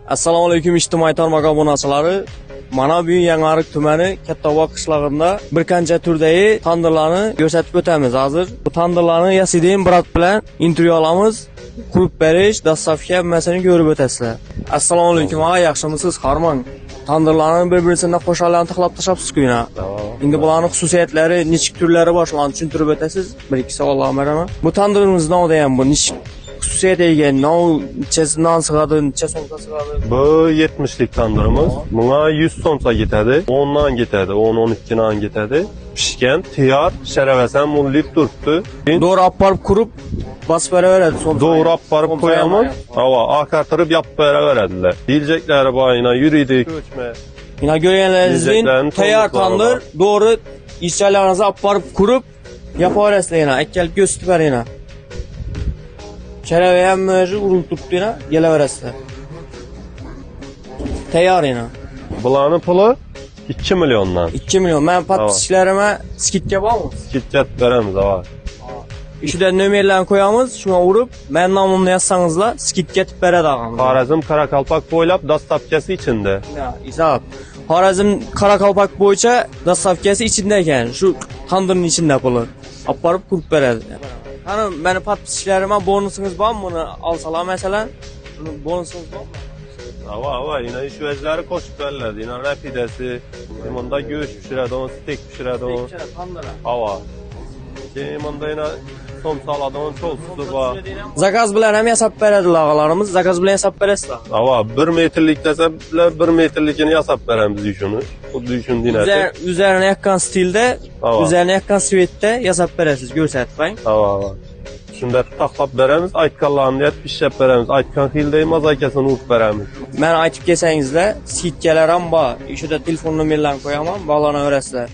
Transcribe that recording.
Assalomu alaykum ijtimoiy tarmoq obunachilari. Mana bu Yangiariq tumani Kattavoq qishlog'ida bir qancha turdagi tandirlarni ko'rsatib o'tamiz hozir. Bu tandirlarni yasidin brat bilan intervyu olamiz. Qurib berish, dastlabki masalani ko'rib o'tasizlar. Assalomu alaykum, yaxshimisiz? Harmon. Tandirlarni bir-birisidan qo'shaloqlarni taxlab tashabsiz-ku yana. Endi bularning xususiyatlari, nechik turlari bor, shularni tushuntirib o'tasiz. Bir-ikki savollar beraman. Bu tandirimizdan o'da ham bu nechik xususiyet egan, neçesinden sig'adi, necha so'mga sig'adi? Bu 70'lik tandırımız. Buna 100 so'mga ketadi, 10'dan ketadi, 10-12'dan ketadi. Pişken, tiyar, şerevesen mullip turibdi. Doğru apparıp kurup basıp beraveradi. Doğru apparıp koyamız. Hava, akartırıp yapıp beraveradiler. Diyecekleri bayına yürüydik, göçme. Yine görüyenlerinizin tayar tandır, doğru işçilerinizi apparıp kurup yapaverasizlar yine. Ekkelip gösterip yine. Kereveyen mühacı urup tuttu yine, geleverasizlar. Tayar yine. Bulanın pulu 2 milyondan. 2 milyon. Ben patişlerime skitke var mı? Skitket veremiz hava. İşte nömerlerini koyamız, şuna vurup, ben namımını yazsanızla skitke tip beredi ağamız. Harazm Karakalpak boylap dastlapkesi içinde. Ya, İsa Harazm Karakalpak boyunca dastlapkesi içindeyken, şu tandırın içinde pulu. Apparıp kurup beredi. Hani benim patişlerime bonusunuz var mı bunu alsalar mesela? Bunun bonusunuz var mı? Hava yine iş vezleri koşup verlerdi. Yine rapidesi, limanda göğüş pişiredi, on steak pişiredi. Hava. Limanda yine som saladı, on çol susu var. Zakaz bilen hem hesap verediler ağalarımız, zakaz bilen hesap veresizler. Hava 1 metrlik dese bile 1 metrlikini hesap veremiz düşünü. Bu düşün dinesi. Üzerine yakkan stilde, üzerine yakkan sivette hesap veresiz, göstermeyin. Hava. Şimdi taxlap veremiz, aytkanlarını yet pişirip veremiz. Aytkan xildeyim, az aykasını uğup veremiz. Ben aytıp kesənizlə, skitkeler var. İşte telefon nömerlerini koyamam, bağlana verəsizlər.